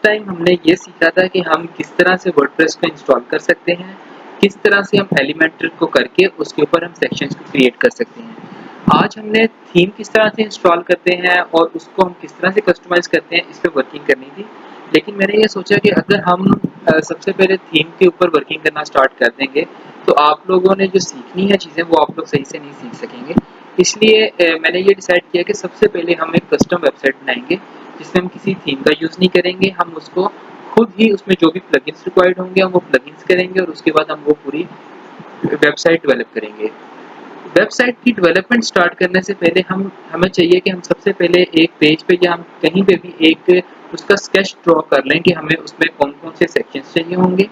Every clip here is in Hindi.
लास्ट टाइम हमने ये सीखा था कि हम किस तरह से वर्डप्रेस को इंस्टॉल कर सकते हैं, किस तरह से हम एलिमेंटर को करके उसके ऊपर हम सेक्शंस को क्रिएट कर सकते हैं। आज हमने थीम किस तरह से इंस्टॉल करते हैं और उसको हम किस तरह से कस्टमाइज करते हैं, इस पे वर्किंग करनी थी। लेकिन मैंने ये सोचा कि अगर हम सबसे पहले थीम के ऊपर वर्किंग करना स्टार्ट कर देंगे तो आप लोगों ने जो सीखनी है चीज़ें वो आप लोग सही से नहीं सीख सकेंगे। इसलिए मैंने ये डिसाइड किया कि सबसे पहले हम एक कस्टम वेबसाइट बनाएंगे जिसमें हम किसी थीम का यूज़ नहीं करेंगे। हम उसको खुद ही उसमें जो भी प्लगइन्स रिक्वायर्ड होंगे हम वो प्लगइन्स करेंगे और उसके बाद हम वो पूरी वेबसाइट डेवलप करेंगे। वेबसाइट की डेवलपमेंट स्टार्ट करने से पहले हमें चाहिए कि हम सबसे पहले एक पेज पे या हम कहीं पे भी एक उसका स्केच ड्रॉ कर लें कि हमें उसमें कौन-कौन से सेक्शंस चाहिए होंगे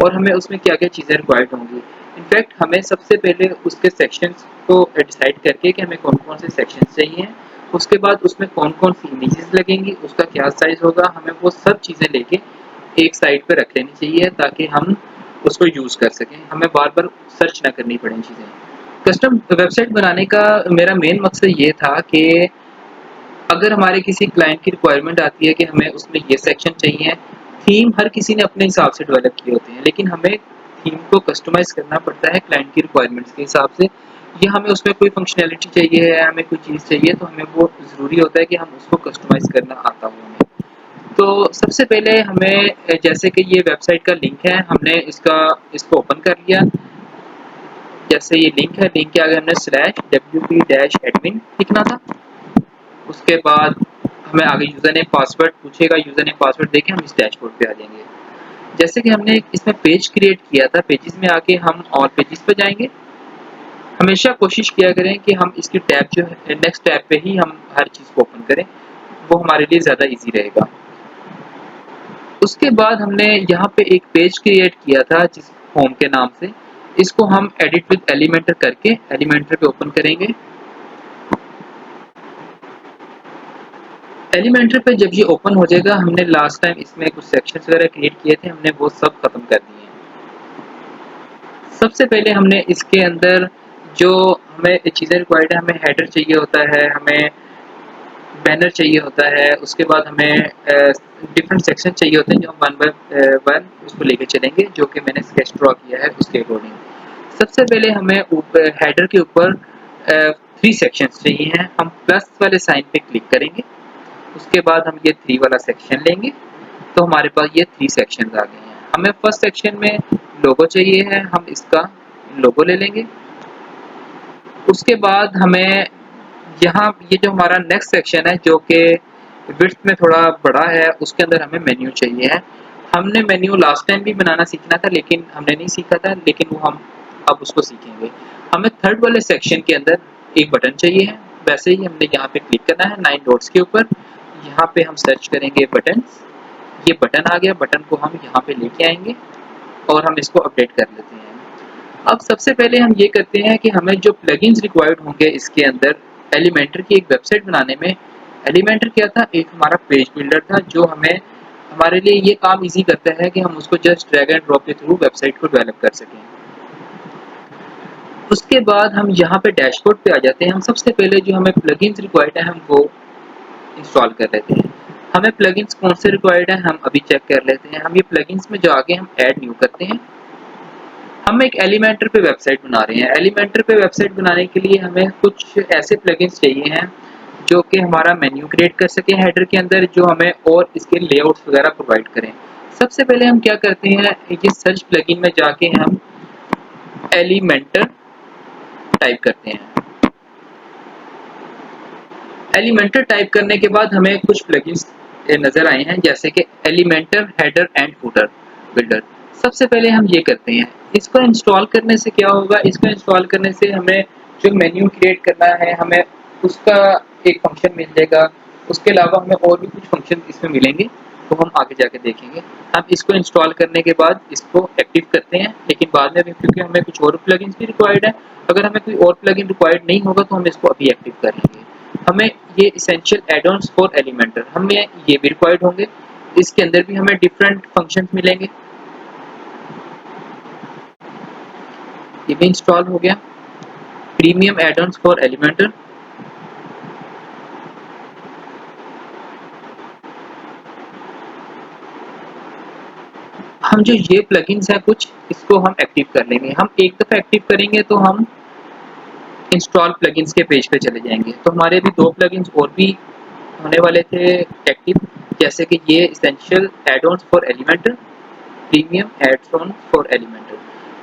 और हमें उसमें क्या-क्या चीज़ें रिक्वायर्ड होंगी। इनफैक्ट हमें सबसे पहले उसके सेक्शंस को डिसाइड करके कि हमें कौन-कौन से सेक्शंस चाहिए, उसके बाद उसमें कौन-कौन सी इमेजेस लगेंगी, उसका क्या साइज़ होगा, हमें वो सब चीज़ें लेके एक साइड पे रख लेनी चाहिए ताकि हम उसको यूज़ कर सकें। हमें बार-बार सर्च ना करनी पड़े चीज़ें। कस्टम वेबसाइट बनाने का मेरा मेन मकसद ये था कि अगर हमारे किसी क्लाइंट की रिक्वायरमेंट आती है कि हमें उसमें ये सेक्शन चाहिए, थीम हर किसी ने अपने हिसाब से डेवलप किए होते हैं, लेकिन हमें थीम को कस्टमाइज़ करना पड़ता है क्लाइंट की रिक्वायरमेंट्स के हिसाब से। या हमें उसमें कोई फंक्शनैलिटी चाहिए है, हमें कोई चीज़ चाहिए तो हमें वो ज़रूरी होता है कि हम उसको कस्टमाइज़ करना आता हो हमें। तो सबसे पहले हमें जैसे कि ये वेबसाइट का लिंक है, हमने इसको ओपन कर लिया। जैसे ये लिंक है, लिंक के आगे हमने /wp-admin लिखना था। उसके बाद हमें आगे यूज़र नेम पासवर्ड पूछेगा, यूज़र नेम पासवर्ड देके हम इस डैशबोर्ड पे आ जाएंगे। जैसे कि हमने इसमें पेज क्रिएट किया था, पेजेस में आके हम ऑल पेजेस पे जाएंगे। हमेशा कोशिश किया करें कि हम इसकी टैब जो है नेक्स्ट टैब पे ही हम हर चीज़ को ओपन करें, वो हमारे लिए ज़्यादा ईजी रहेगा। उसके बाद हमने यहाँ पे एक पेज क्रिएट किया था जिस होम के नाम से, इसको हम एडिट विद एलिमेंटर करके एलिमेंटर पे ओपन करेंगे। एलिमेंटर पे जब ये ओपन हो जाएगा, हमने लास्ट टाइम इसमें कुछ सेक्शंस वगैरह क्रिएट किए थे, हमने वो सब खत्म कर दिए हैं। सबसे पहले हमने इसके अंदर जो हमें चीज़ें रिक्वायर्ड है, हमें हेडर चाहिए होता है, हमें बैनर चाहिए होता है, उसके बाद हमें डिफरेंट सेक्शन चाहिए होते हैं जो हम वन बाय वन उसको लेके चलेंगे, जो कि मैंने स्केच ड्रॉ किया है उसके अकॉर्डिंग। सबसे पहले हमें ऊपर हेडर के ऊपर 3 सेक्शंस चाहिए हैं। हम प्लस वाले साइन पे क्लिक करेंगे, उसके बाद हम ये 3 वाला सेक्शन लेंगे, तो हमारे पास ये 3 सेक्शंस आ गए हैं। हमें फर्स्ट सेक्शन में लोगो चाहिए है, हम इसका लोगो ले लेंगे। उसके बाद हमें यहाँ ये जो हमारा नेक्स्ट सेक्शन है जो कि विड्थ में थोड़ा बड़ा है, उसके अंदर हमें मेन्यू चाहिए है। हमने मेन्यू लास्ट टाइम भी बनाना सीखना था लेकिन हमने नहीं सीखा था, लेकिन वो हम अब उसको सीखेंगे। हमें थर्ड वाले सेक्शन के अंदर एक बटन चाहिए है, वैसे ही हमने यहाँ पे क्लिक करना है 9 डॉट्स के ऊपर। यहाँ पे हम सर्च करेंगे बटन्स, ये बटन आ गया, बटन को हम यहाँ पे लेके आएंगे और हम इसको अपडेट कर लेते हैं। अब सबसे पहले हम ये करते हैं कि हमें जो प्लगइन्स रिक्वायर्ड होंगे इसके अंदर एलिमेंटर की एक वेबसाइट बनाने में। एलिमेंटर क्या था, एक हमारा पेज बिल्डर था जो हमें हमारे लिए ये काम इजी करता है कि हम उसको जस्ट ड्रैग एंड ड्रॉप के थ्रू वेबसाइट को डेवलप कर सकें। उसके बाद हम यहाँ पे डैशबोर्ड पे आ जाते हैं। हम सबसे पहले जो हमें प्लगइन्स रिक्वायर्ड है हम वो इंस्टॉल कर लेते हैं। हमें प्लगइन्स कौन से रिक्वायर्ड है हम अभी चेक कर लेते हैं। हम ये प्लगइन्स में जो आगे हम ऐड न्यू करते हैं। हम एक एलिमेंटर पे वेबसाइट बना रहे हैं। एलिमेंटर पे वेबसाइट बनाने के लिए हमें कुछ ऐसे प्लगइन्स चाहिए हैं जो कि हमारा मेन्यू क्रिएट कर सके हेडर के अंदर, जो हमें और इसके लेआउट्स वगैरह प्रोवाइड करें। सबसे पहले हम क्या करते हैं, ये सर्च प्लगइन में जाके हम एलिमेंटर टाइप करते हैं। एलिमेंटर टाइप करने के बाद हमें कुछ प्लगइन्स नज़र आए हैं जैसे कि Elementor header and footer builder. सबसे पहले हम ये करते हैं, इसको इंस्टॉल करने से क्या होगा, इसको इंस्टॉल करने से हमें जो मेन्यू क्रिएट करना है हमें उसका एक फंक्शन मिल जाएगा। उसके अलावा हमें और भी कुछ फंक्शन इसमें मिलेंगे, तो हम आगे जाके देखेंगे। हम इसको इंस्टॉल करने के बाद इसको एक्टिव करते हैं, लेकिन बाद में भी क्योंकि हमें कुछ और प्लगइन्स भी रिक्वायर्ड है, अगर हमें कोई और प्लगइन रिक्वायर्ड नहीं होगा तो हम इसको अभी एक्टिव कर लेंगे। हमें ये इसेंशियल एड-ऑन्स फॉर एलिमेंटर हमें ये भी रिक्वायर्ड होंगे, इसके अंदर भी हमें डिफरेंट फंक्शंस मिलेंगे। ये भी इंस्टॉल हो गया। प्रीमियम एड-ऑन्स फॉर एलिमेंटर, हम जो ये प्लगइन्स हैं कुछ, इसको हम एक्टिव कर लेंगे। हम एक दफ़ा एक्टिव करेंगे तो हम इंस्टॉल प्लगइन्स के पेज पे चले जाएंगे। तो हमारे अभी 2 प्लगइन्स और भी होने वाले थे एक्टिव, जैसे कि ये essential add-ons for Elementor, premium add-on for Elementor.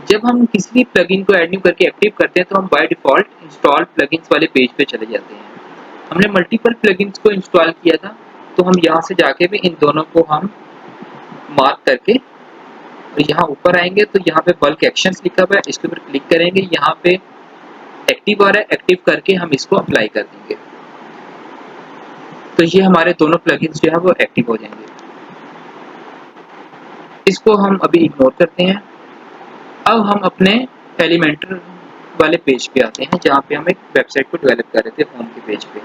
जब हम किसी भी प्लगइन को ऐड न्यू करके एक्टिव करते हैं तो हम बाय डिफ़ॉल्ट इंस्टॉल प्लगइन्स वाले पेज पे चले जाते हैं। हमने मल्टीपल प्लगइन्स को इंस्टॉल किया था, तो हम यहाँ से जाके भी इन दोनों को हम मार्क करके यहाँ ऊपर आएंगे तो यहाँ पे बल्क एक्शंस लिखा हुआ है, इसके ऊपर क्लिक करेंगे। यहाँ पे एक्टिव आ रहा है, एक्टिव करके हम इसको अप्लाई कर देंगे। तो ये हमारे दोनों प्लगइन्स जो है वो एक्टिव हो जाएंगे। इसको हम अभी इग्नोर करते हैं। अब हम अपने एलिमेंटर वाले पेज पे आते हैं, जहाँ पे हम एक वेबसाइट को डेवलप कर रहे थे होम के पेज पे।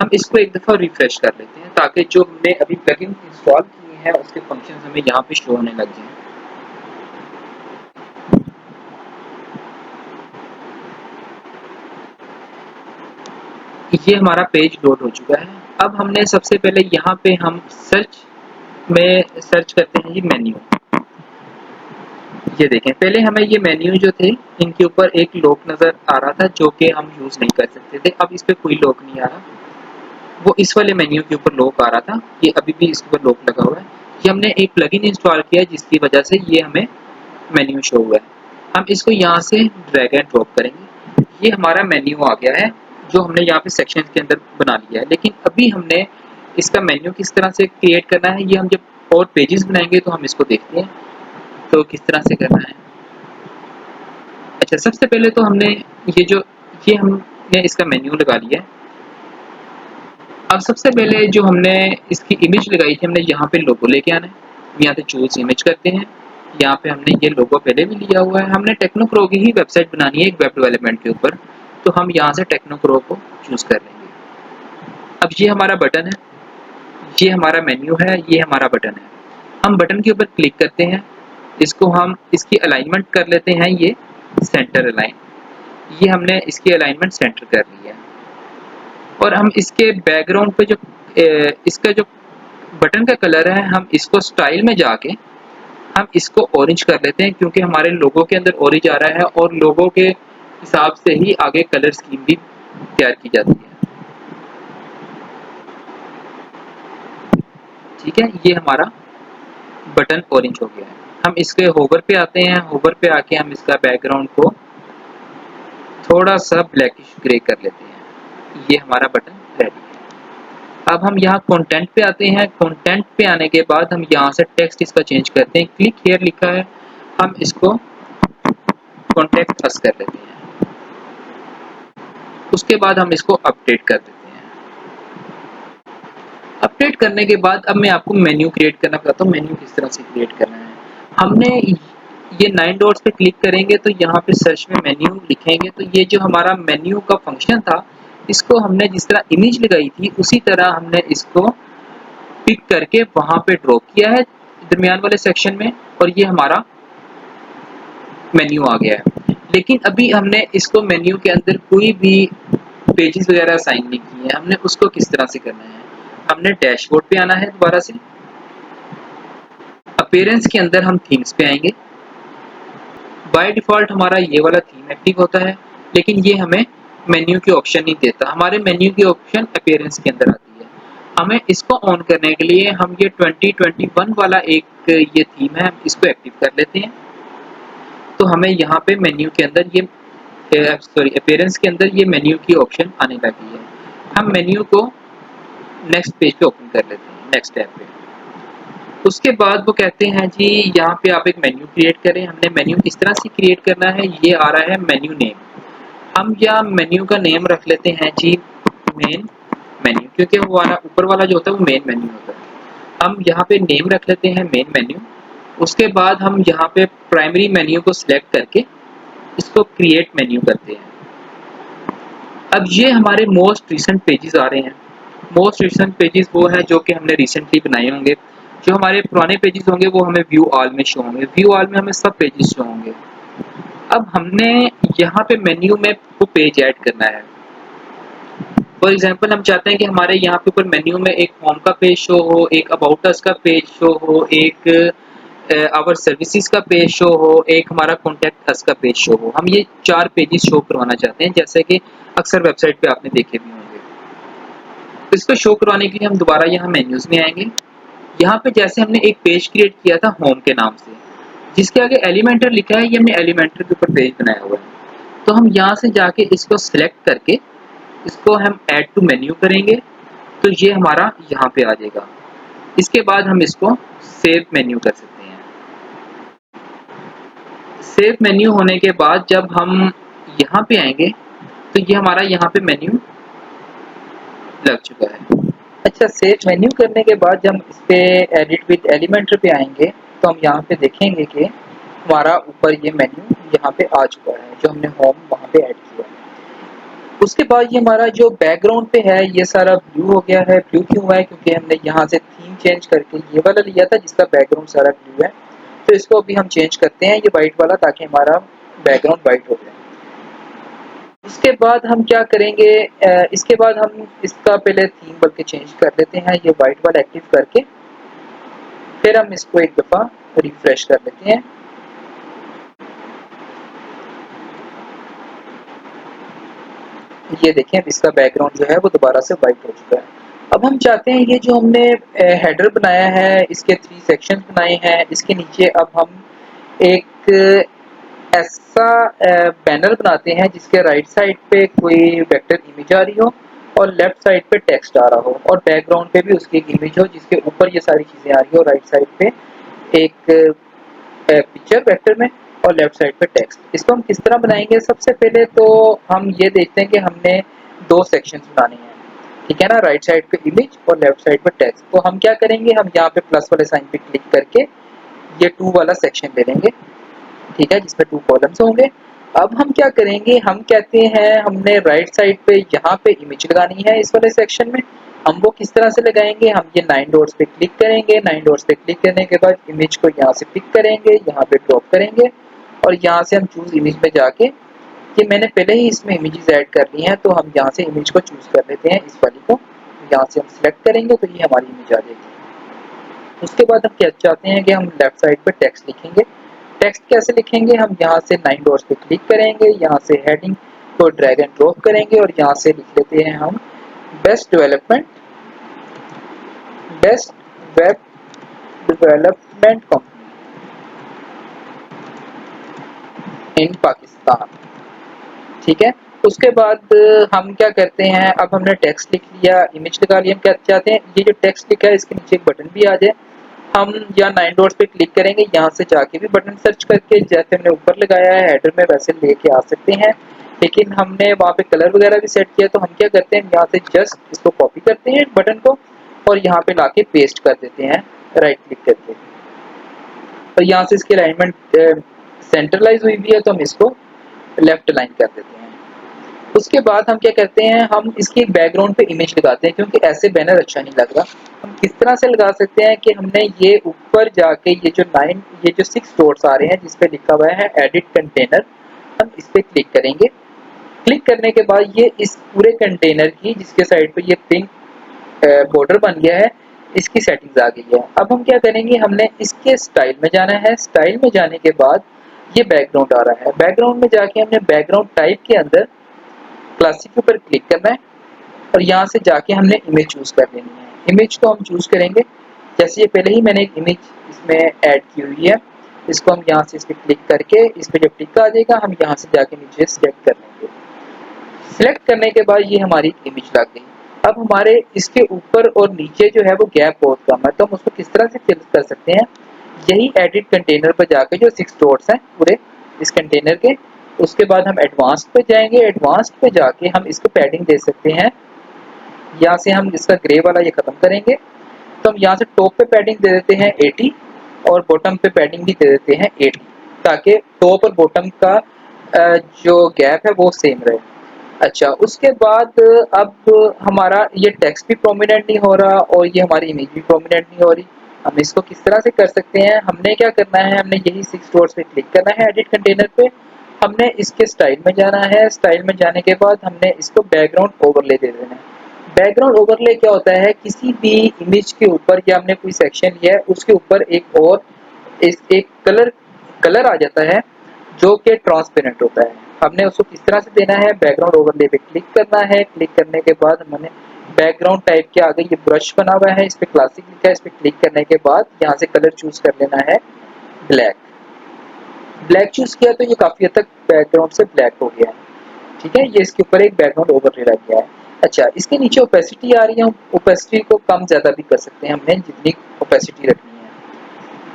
हम इसको एक दफ़ा रिफ्रेश कर लेते हैं ताकि जो हमने अभी प्लगइन इंस्टॉल किए हैं उसके फंक्शंस हमें यहाँ पे शो होने लग जाएं। ये हमारा पेज लोड हो चुका है। अब हमने सबसे पहले यहाँ पे हम सर्च में सर्च करते हैं ये मेन्यू। ये देखें, पहले हमें ये मेन्यू जो थे इनके ऊपर एक लॉक नज़र आ रहा था जो कि हम यूज़ नहीं कर सकते थे। अब इस पे कोई लॉक नहीं आ रहा, वो इस वाले मेन्यू के ऊपर लॉक आ रहा था। ये अभी भी इसके ऊपर लॉक लगा हुआ है। ये हमने एक प्लगइन इंस्टॉल किया जिसकी वजह से ये हमें मेन्यू शो हुआ है। हम इसको यहाँ से ड्रैग एंड ड्रॉप करेंगे। ये हमारा मेन्यू आ गया है जो हमने यहाँ पे सेक्शन के अंदर बना लिया है। लेकिन अभी हमने इसका मेन्यू किस तरह से क्रिएट करना है, ये हम जब और पेजेस बनाएंगे तो हम इसको देखते हैं तो किस तरह से करना है। अच्छा, सबसे पहले तो हमने ये हमने इसका मेन्यू लगा लिया है। अब सबसे पहले जो हमने इसकी इमेज लगाई थी, हमने यहाँ पे लोगो लेके आना है। यहाँ पे चूज इमेज करते हैं। यहाँ पे हमने ये लोगो पहले भी लिया हुआ है। हमने टेक्नोक्रो की ही वेबसाइट बनानी है एक वेब डेवलपमेंट के ऊपर, तो हम यहाँ से टेक्नोक्रो को चूज कर लेंगे। अब ये हमारा बटन है, ये हमारा मेन्यू है, ये हमारा बटन है। हम बटन के ऊपर क्लिक करते हैं, इसको हम इसकी अलाइनमेंट कर लेते हैं, ये सेंटर अलाइन। ये हमने इसकी अलाइनमेंट सेंटर कर ली है। और हम इसके बैकग्राउंड पे जो इसका जो बटन का कलर है, हम इसको स्टाइल में जाके हम इसको ऑरेंज कर लेते हैं, क्योंकि हमारे लोगो के अंदर ऑरेंज आ रहा है और लोगो के हिसाब से ही आगे कलर स्कीम भी तैयार की जाती है। ठीक है, ये हमारा बटन ऑरेंज हो गया है। हम इसके होवर पे आते हैं। होवर पे आके हम इसका बैकग्राउंड को थोड़ा सा ब्लैकिश ग्रे कर लेते हैं। ये हमारा बटन रेडी है। अब हम यहाँ कंटेंट पे आते हैं। कंटेंट पे आने के बाद हम यहाँ से टेक्स्ट इसका चेंज करते हैं। क्लिक हियर लिखा है, हम इसको कॉन्टेक्ट अस कर लेते हैं। उसके बाद हम इसको अपडेट कर देते हैं। अपडेट करने के बाद अब मैं आपको मेन्यू क्रिएट करना बताता हूँ। मेन्यू किस तरह से क्रिएट करना है। हमने ये 9 डॉट्स पे क्लिक करेंगे तो यहाँ पे सर्च में मेन्यू लिखेंगे तो ये जो हमारा मेन्यू का फंक्शन था, इसको हमने जिस तरह इमेज लगाई थी उसी तरह हमने इसको पिक करके वहां पे ड्रॉप किया है दरमियान वाले सेक्शन में, और ये हमारा मेन्यू आ गया है। लेकिन अभी हमने इसको मेन्यू के अंदर कोई भी पेजेस वगैरह असाइन नहीं किए हैं। हमने उसको किस तरह से करना है, हमने डैशबोर्ड पे आना है। दोबारा से अपीयरेंस के अंदर हम थीम्स पे आएंगे। बाय डिफॉल्ट हमारा ये वाला थीम एक्टिव होता है, लेकिन ये हमें मेन्यू के ऑप्शन नहीं देता। हमारे मेन्यू की ऑप्शन अपीयरेंस के अंदर आती है। हमें इसको ऑन करने के लिए हम ये 2021 वाला एक ये थीम है, इसको एक्टिव कर लेते हैं। तो हमें यहाँ पे मेन्यू के अंदर ये अपीयरेंस के अंदर ये मेन्यू की ऑप्शन आने लगी है। हम मेन्यू को नेक्स्ट पेज पे ओपन कर लेते हैं, नेक्स्ट टैब पे। उसके बाद वो कहते हैं जी यहाँ पे आप एक मेन्यू क्रिएट करें। हमने मेन्यू किस तरह से क्रिएट करना है, ये आ रहा है मेन्यू नेम। हम या मेन्यू का नेम रख लेते हैं जी मेन मेन्यू, क्योंकि वो वाला ऊपर वाला जो होता है वो मेन मेन्यू होता है। हम यहाँ पे नेम रख लेते हैं मेन मेन्यू। उसके बाद हम यहाँ पे प्राइमरी मेन्यू को सिलेक्ट करके इसको क्रिएट मेन्यू करते हैं। अब ये हमारे मोस्ट रिसेंट पेजेस आ रहे हैं। मोस्ट रिसेंट पेजेस वो हैं जो कि हमने रिसेंटली बनाए होंगे। जो हमारे पुराने पेजेस होंगे वो हमें व्यू ऑल में शो होंगे। व्यू ऑल में हमें सब पेजेस शो होंगे। अब हमने यहाँ पे मेन्यू में वो पेज ऐड करना है। फॉर एग्जांपल हम चाहते हैं कि हमारे यहाँ पे ऊपर मेन्यू में एक होम का पेज शो हो, एक अबाउट अस का पेज शो हो, एक आवर सर्विसेज का पेज शो हो, एक हमारा कॉन्टैक्ट अस का पेज शो हो। हम ये 4 पेजेस शो करवाना चाहते हैं, जैसे कि अक्सर वेबसाइट पे आपने देखे भी होंगे। तो इसको शो करवाने के लिए हम दोबारा यहाँ मेन्यूज में आएंगे। यहाँ पे जैसे हमने एक पेज क्रिएट किया था होम के नाम से, जिसके आगे एलिमेंटर लिखा है, ये हमने एलिमेंटर के ऊपर पेज बनाया हुआ है। तो हम यहाँ से जाके इसको सिलेक्ट करके इसको हम ऐड टू मेन्यू करेंगे, तो ये हमारा यहाँ पे आ जाएगा। इसके बाद हम इसको सेव मेन्यू कर सकते हैं। सेव मेन्यू होने के बाद जब हम यहाँ पे आएंगे तो ये हमारा यहाँ पे मेन्यू लग चुका है। अच्छा, सेव मेन्यू करने के बाद जब हम इस पे एडिट विद एलिमेंटर पे आएंगे तो हम यहाँ पे देखेंगे कि हमारा ऊपर ये मेन्यू यहाँ पे आ चुका है, जो हमने होम वहाँ पे ऐड किया है। उसके बाद ये हमारा जो बैकग्राउंड पे है ये सारा ब्लू हो गया है। ब्लू क्यों हुआ है? क्योंकि हमने यहाँ से थीम चेंज करके ये वाला लिया था जिसका बैकग्राउंड सारा ब्लू है। तो इसको अभी हम चेंज करते हैं ये वाइट वाला, ताकि हमारा बैकग्राउंड वाइट हो जाए। इसके बाद हम क्या करेंगे, इसके बाद हम इसका पहले थीम बल्कि चेंज कर लेते हैं, ये वाइट वाला एक्टिव करके फिर हम इसको एक दफ़ा रिफ्रेश कर लेते हैं। ये देखें, अब इसका बैकग्राउंड जो है वो दोबारा से वाइट हो चुका है। अब हम चाहते हैं ये जो हमने हेडर बनाया है, इसके 3 सेक्शंस बनाए हैं, इसके नीचे अब हम एक ऐसा बैनर बनाते हैं जिसके राइट साइड पे कोई वेक्टर इमेज आ रही हो और लेफ्ट साइड पे टेक्स्ट आ रहा हो, और बैकग्राउंड पे भी उसकी एक इमेज हो जिसके ऊपर ये सारी चीज़ें आ रही हो। राइट साइड पे एक पिक्चर वेक्टर में और लेफ्ट साइड पे टेक्स्ट। इसको हम किस तरह बनाएंगे? सबसे पहले तो हम ये देखते हैं कि हमने 2 सेक्शंस बनाने हैं, ठीक है ना, राइट साइड पे इमेज और लेफ्ट साइड पे टेक्स्ट। तो हम क्या करेंगे, हम यहाँ पे प्लस वाले साइन पे क्लिक करके ये 2 वाला सेक्शन ले लेंगे, ठीक है, जिसमें 2 कॉलम्स होंगे। अब हम क्या करेंगे, हम कहते हैं हमने राइट साइड पे यहाँ पे इमेज लगानी है इस वाले सेक्शन में। हम वो किस तरह से लगाएंगे, हम ये 9 डॉट्स पे क्लिक करेंगे। 9 डॉट्स पे क्लिक करने के बाद इमेज को यहाँ से पिक करेंगे, यहाँ पे ड्रॉप करेंगे और यहाँ से हम चूज इमेज में जाके, कि मैंने पहले ही इसमें इमेजेस ऐड कर ली हैं तो हम यहाँ से इमेज को चूज कर लेते हैं, इस वाली को यहाँ से हम सिलेक्ट करेंगे तो ये हमारी इमेज आ जाएगी। उसके बाद हम क्या चाहते हैं कि हम लेफ्ट साइड पे टेक्स्ट लिखेंगे। टेक्स्ट कैसे लिखेंगे, हम यहाँ से 9 डॉट्स पे क्लिक करेंगे, यहाँ से हेडिंग को ड्रैग एंड ड्रॉप करेंगे और यहाँ से लिख लेते हैं हम बेस्ट वेब डेवलपमेंट कंपनी इन पाकिस्तान, ठीक है। उसके बाद हम क्या करते हैं, अब हमने टेक्स्ट लिख लिया, इमेज लगा लिया। हम क्या चाहते हैं, ये जो टेक्स्ट लिखा है इसके नीचे एक बटन भी आ जाए। हम यहाँ 9 डॉट्स पे क्लिक करेंगे, यहाँ से जाके भी बटन सर्च करके जैसे हमने ऊपर लगाया है हेडर में वैसे लेके आ सकते हैं, लेकिन हमने वहाँ पे कलर वगैरह भी सेट किया। तो हम क्या करते हैं, यहाँ से जस्ट इसको कॉपी करते हैं बटन को और यहाँ पे लाके पेस्ट कर देते हैं राइट क्लिक करके। और यहाँ से इसकी अलाइनमेंट सेंट्रलाइज हुई भी है तो हम इसको लेफ्ट अलाइन कर देते हैं। उसके बाद हम क्या करते हैं, हम इसकी एक बैकग्राउंड पे इमेज लगाते हैं, क्योंकि ऐसे बैनर अच्छा नहीं लग रहा। हम किस तरह से लगा सकते हैं कि हमने ये ऊपर जाके ये जो 6 डॉट्स आ रहे हैं जिस पे लिखा हुआ है एडिट कंटेनर, हम इस पे क्लिक करेंगे। क्लिक करने के बाद ये इस पूरे कंटेनर की जिसके साइड पे ये पिंक बॉर्डर बन गया है, इसकी सेटिंग्स आ गई है। अब हम क्या करेंगे, हमने इसके स्टाइल में जाना है। स्टाइल में जाने के बाद ये बैकग्राउंड आ रहा है, बैकग्राउंड में जाके हमने बैकग्राउंड टाइप के अंदर क्लासिक के ऊपर क्लिक करना है और यहाँ से जाके हमने इमेज चूज कर लेनी है। इमेज को हम चूज करेंगे, जैसे ये पहले ही मैंने एक इमेज इसमें ऐड की हुई है, इसको हम यहाँ से इस पर क्लिक करके इस पर जब टिक आ जाएगा हम यहाँ से जाके नीचे सिलेक्ट कर लेंगे। सिलेक्ट करने के बाद ये हमारी इमेज लग गई। अब हमारे इसके ऊपर और नीचे जो है वो गैप बहुत कम है, तो हम उसको किस तरह से फिल कर सकते हैं, यही एडिट कंटेनर पर जाके जो 6 डॉट्स हैं पूरे इस कंटेनर के, उसके बाद हम एडवांस पे जाएंगे। एडवांस पे जाके हम इसको पैडिंग दे सकते हैं, यहाँ से हम इसका ग्रे वाला ये खत्म करेंगे तो हम यहाँ से टॉप पे पैडिंग दे देते हैं 80 और बॉटम पे पैडिंग भी दे देते हैं 80, ताकि टॉप और बॉटम का जो गैप है वो सेम रहे। अच्छा, उसके बाद अब हमारा ये टेक्स्ट भी प्रोमिनेंट नहीं हो रहा और ये हमारी इमेज भी प्रोमिनेंट नहीं हो रही। हम इसको किस तरह से कर सकते हैं, हमने क्या करना है, हमने यही 6 डॉट्स पे क्लिक करना है एडिट कंटेनर पे। हमने इसके स्टाइल में जाना है, स्टाइल में जाने के बाद हमने इसको बैकग्राउंड ओवरले दे देना है। बैकग्राउंड ओवरले क्या होता है, किसी भी इमेज के ऊपर या हमने कोई सेक्शन लिया है उसके ऊपर एक और इस एक कलर आ जाता है जो कि ट्रांसपेरेंट होता है। हमने उसको किस तरह से देना है, बैकग्राउंड ओवरले पे क्लिक करना है। क्लिक करने के बाद हमने बैकग्राउंड टाइप के आगे ये ब्रश बना हुआ है, इस पे क्लासिक लिखा है, इस पे क्लिक करने के बाद यहाँ से कलर चूज कर लेना है ब्लैक। ब्लैक चूज किया तो ये काफी हद तक बैकग्राउंड से ब्लैक हो गया है, ठीक है। ये इसके ऊपर एक बैकग्राउंड ओवरले लग गया है। अच्छा, इसके नीचे ओपेसिटी आ रही है, ओपेसिटी को कम ज्यादा भी कर सकते हैं, हमने जितनी ओपेसिटी रखनी है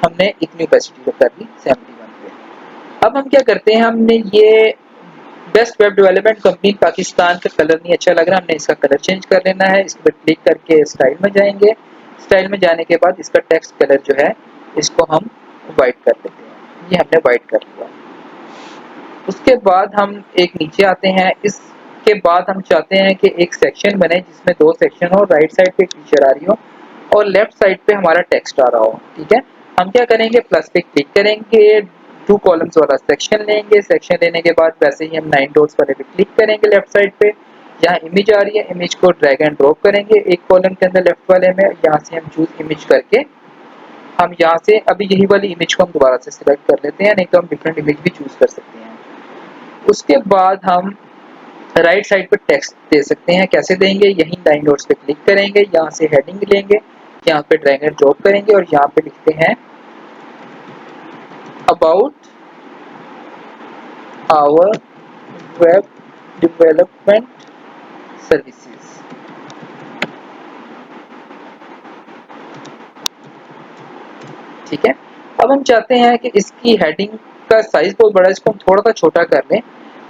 हमने इतनी ओपेसिटी कर दी 71 पे। अब हम क्या करते हैं, हमने ये best web development company Pakistan का कलर नहीं अच्छा लग रहा, हमने इसका कलर चेंज कर लेना है। इस पर क्लिक करके स्टाइल में जाएंगे। स्टाइल में जाने के बाद इसका टेक्स्ट कलर जो है इसको हम वाइट कर देते हैं। ये हमने वाइट कर लिया। उसके बाद हम एक नीचे आते हैं। इसके बाद हम चाहते हैं कि एक सेक्शन बने जिसमें 2 सेक्शन हो, राइट साइड पे एक फीचर आ रही हो और लेफ्ट साइड पे हमारा टेक्स्ट आ रहा हो, ठीक है। हम क्या करेंगे, प्लस पे क्लिक करेंगे, 2 कॉलम्स वाला सेक्शन लेंगे। सेक्शन लेने के बाद वैसे ही हम 9 डॉट्स वाले पे क्लिक करेंगे लेफ्ट साइड पे। यहाँ इमेज आ रही है, इमेज को ड्रैग एंड ड्रॉप करेंगे एक कॉलम के अंदर लेफ्ट वाले में। यहाँ से हम चूज इमेज करके हम यहाँ से अभी यही वाली इमेज को हम दोबारा से सिलेक्ट कर लेते हैं, नहीं तो हम डिफरेंट इमेज भी चूज कर सकते हैं। उसके बाद हम राइट साइड पर टेक्स्ट दे सकते हैं। कैसे देंगे, यही 9 डॉट्स पे क्लिक करेंगे, यहाँ से हेडिंग लेंगे, यहाँ पे ड्रैग एंड ड्रॉप करेंगे और यहाँ पे लिखते हैं about our web development services. ठीक है। अब हम चाहते हैं कि इसकी हेडिंग का साइज बहुत बड़ा है, इसको हम थोड़ा सा छोटा कर लें।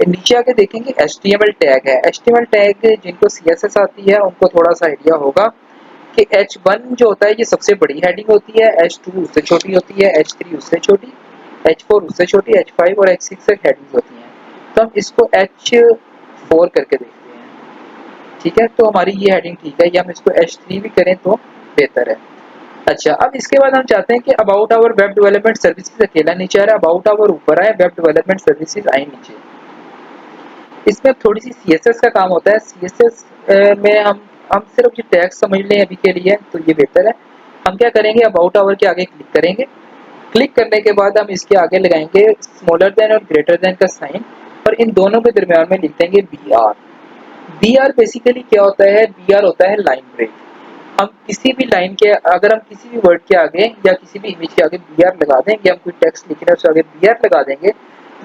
नीचे आके देखेंगे HTML टैग है। HTML टैग जिनको CSS आती है उनको थोड़ा सा आइडिया होगा कि H1 जो होता है ये सबसे बड़ी हेडिंग होती है, H2 उससे छोटी होती है, H3 उससे छोटी, H4 उससे छोटी, H5 और H6 तक हेडिंग्स होती हैं। तो हम इसको H4 करके देखते हैं, ठीक है। तो हमारी ये हेडिंग ठीक है, या हम इसको H3 भी करें तो बेहतर है। अच्छा, अब इसके बाद हम चाहते हैं कि about our web development services अकेला नीचे आ रहा है, अबाउट आवर ऊपर आए, वेब डेवलपमेंट सर्विसेज आए नीचे। इसमें थोड़ी सी CSS का काम होता है। CSS में हम सिर्फ ये टैग समझ लें अभी के लिए तो ये बेहतर है। हम क्या करेंगे, अबाउट आवर के आगे क्लिक करेंगे। क्लिक करने के बाद हम इसके आगे लगाएंगे स्मॉलर देन और ग्रेटर देन का साइन और इन दोनों के दरमियान में लिख देंगे BR। BR बेसिकली क्या होता है, BR होता है लाइन ब्रेक। हम किसी भी लाइन के, अगर हम किसी भी वर्ड के आगे या किसी भी इमेज के आगे BR लगा देंगे, हम कोई टेक्स्ट लिख रहे हैं उसके आगे BR लगा देंगे,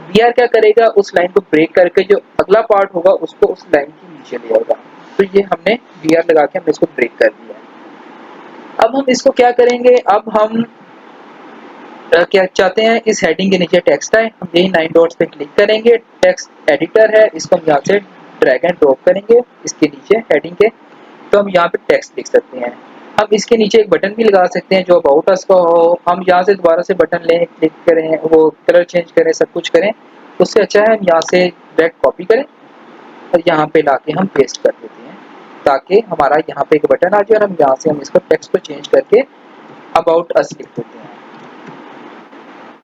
BR क्या करेगा, उस लाइन को ब्रेक करके जो अगला पार्ट होगा उसको उस लाइन के नीचे ले आएगा। तो ये हमने BR लगा के हमने इसको ब्रेक कर दिया। अब हम इसको क्या करेंगे, अब हम क्या चाहते हैं, इस हेडिंग के नीचे टेक्स्ट आए, हम यही 9 डॉट्स पे क्लिक करेंगे। टेक्स्ट एडिटर है, इसको हम यहाँ से ड्रैग एंड ड्रॉप करेंगे इसके नीचे हेडिंग के, तो हम यहाँ पे टेक्स्ट लिख सकते हैं। हम इसके नीचे एक बटन भी लगा सकते हैं जो अबाउट अस का हो। हम यहाँ से दोबारा से बटन लें, क्लिक करें, वो कलर चेंज करें, सब कुछ करें, उससे अच्छा है हम यहाँ से डायरेक्ट कॉपी करें और यहाँ पे लाके हम पेस्ट कर देते हैं ताकि हमारा यहाँ पे एक बटन आ जाए और हम यहाँ से हम इसको टेक्स्ट को चेंज करके अबाउट अस लिख देते हैं।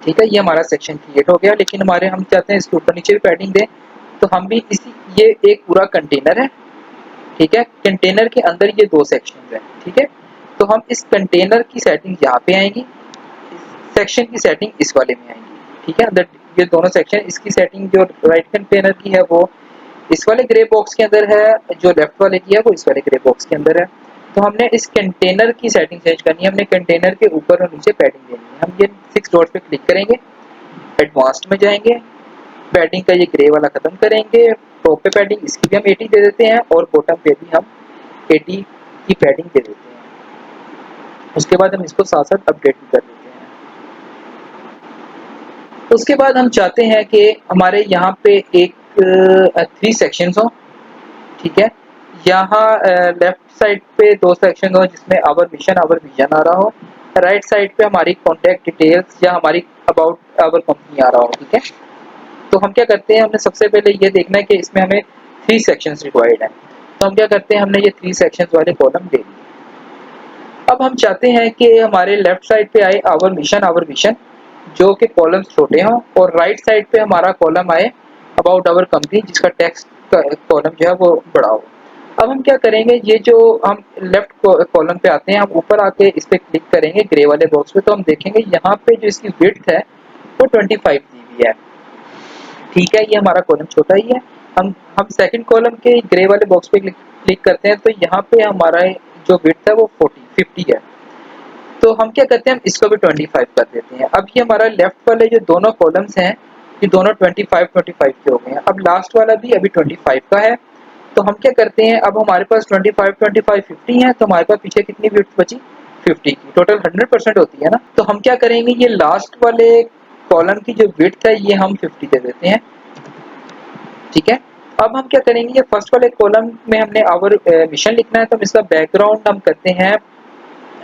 ठीक है, ये हमारा सेक्शन क्रिएट हो गया, लेकिन हमारे हम चाहते हैं इसके ऊपर नीचे भी पैडिंग दें, तो हम भी इसी, ये एक पूरा कंटेनर है, ठीक है। कंटेनर के अंदर ये 2 सेक्शन है, ठीक है। तो हम इस कंटेनर की सेटिंग यहाँ पे आएंगी, सेक्शन की सेटिंग इस वाले में आएंगी, ठीक है। अंदर ये दोनों सेक्शन, इसकी सेटिंग जो राइट कंटेनर की है वो इस वाले ग्रे बॉक्स के अंदर है, जो लेफ्ट वाले की है वो इस वाले ग्रे बॉक्स के अंदर है। तो हमने इस कंटेनर की सेटिंग चेंज करनी है, हमने कंटेनर के ऊपर और नीचे पैडिंग देनी है। हम ये 6 डॉट पे क्लिक करेंगे, एडवांस्ड में जाएंगे, पैडिंग का ये ग्रे वाला खत्म करेंगे, टॉप पे पैडिंग इसकी भी हम 80 दे देते हैं और बॉटम पे भी हम 80 की पैडिंग दे देते हैं। उसके बाद हम इसको साथ साथ अपडेट भी कर देते हैं। उसके बाद हम चाहते हैं कि हमारे यहाँ पे एक 3 सेक्शंस हो, ठीक है। यहाँ लेफ्ट साइड पे 2 सेक्शन हो जिसमें आवर मिशन आवर विजन आ रहा हो, राइट साइड पे हमारी कॉन्टैक्ट डिटेल्स या हमारी अबाउट आवर कंपनी आ रहा हो, ठीक है। तो हम क्या करते हैं, हमने सबसे पहले ये देखना है कि इसमें हमें 3 सेक्शंस रिक्वायर्ड है। तो हम क्या करते हैं, हमने ये 3 सेक्शंस वाले कॉलम ले लिए। अब हम चाहते हैं कि हमारे लेफ्ट साइड पे आए आवर मिशन आवर विजन, जो कि कॉलम्स छोटे हों, और राइट साइड पे हमारा कॉलम आए अबाउट आवर कंपनी जिसका टेक्स्ट का कॉलम जो है वो बड़ा हो। अब हम क्या करेंगे, ये जो हम लेफ्ट कॉलम पे आते हैं, हम ऊपर आके इस पे क्लिक करेंगे ग्रे वाले बॉक्स पे, तो हम देखेंगे यहाँ पे जो इसकी विड्थ है वो 25 जीबी है। ठीक है, ये हमारा कॉलम छोटा ही है। हम सेकंड कॉलम के ग्रे वाले बॉक्स पे क्लिक करते हैं, तो यहाँ पे हमारा जो विड्थ है वो 50 है। तो हम क्या करते हैं, हम इसको भी 25 कर देते हैं। अब ये हमारा लेफ्ट वाले जो दोनों कॉलम्स हैं, ये दोनों 25 के हो गए हैं। अब लास्ट वाला भी अभी 25 का है। तो हम क्या करते हैं, अब हमारे पास 25 50 है, तो हमारे पास पीछे कितनी विड्थ बची, 50 की। टोटल 100% होती है ना। तो हम क्या करेंगे, ये लास्ट वाले कॉलम की जो विड्थ है ये हम 50 दे देते हैं। ठीक है, अब हम क्या करेंगे, ये फर्स्ट वाले कॉलम में हमने आवर मिशन लिखना है, तो हम इसका बैकग्राउंड हम करते हैं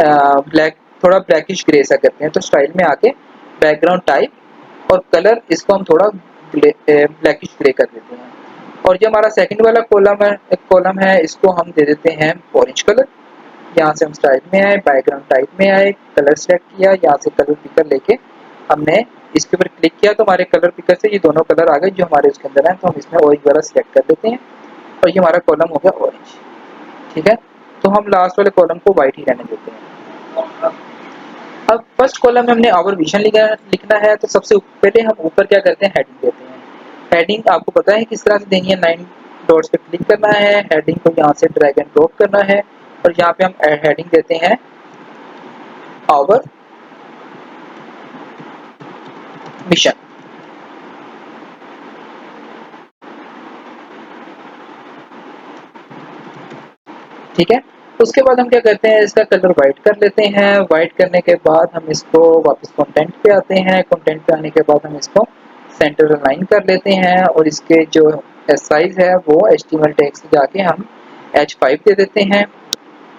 ब्लैक, थोड़ा ब्लैकिश ग्रे सा करते हैं। तो स्टाइल में आके बैकग्राउंड टाइप और कलर इसको हम थोड़ा ब्लैकिश ग्रे कर देते हैं। और जो हमारा सेकंड वाला कॉलम है इसको हम दे देते हैं ऑरेंज कलर। यहाँ से हम स्टाइल में आए, बैकग्राउंड टाइप में आए, कलर सेलेक्ट किया, यहाँ से कलर पिकर लेके हमने इसके ऊपर क्लिक किया, तो हमारे कलर पिकर से ये दोनों कलर आ गए जो हमारे उसके अंदर है। तो हम इसमें ऑरेंज वाला सिलेक्ट कर देते हैं और ये हमारा कॉलम हो गया ऑरेंज। ठीक है, तो हम लास्ट वाले कॉलम को व्हाइट ही रहने देते हैं। अब फर्स्ट कॉलम में हमने आवर विजन लिखना है, तो सबसे पहले हम ऊपर क्या करते हैं, हेडिंग देते हैं। हेडिंग आपको पता है किस तरह से देनी है, 9 डॉट्स पे क्लिक करना है, हेडिंग को यहाँ से ड्रैग एंड ड्रॉप करना है और यहाँ पे हम हेडिंग देते हैं आवर मिशन। ठीक है, उसके बाद हम क्या करते हैं, इसका कलर वाइट कर लेते हैं। वाइट करने के बाद हम इसको वापस कंटेंट पे आते हैं। कंटेंट पे आने के बाद हम इसको सेंटर अलाइन कर लेते हैं और इसके जो साइज है वो HTML टैग से जाके हम H5 दे देते हैं।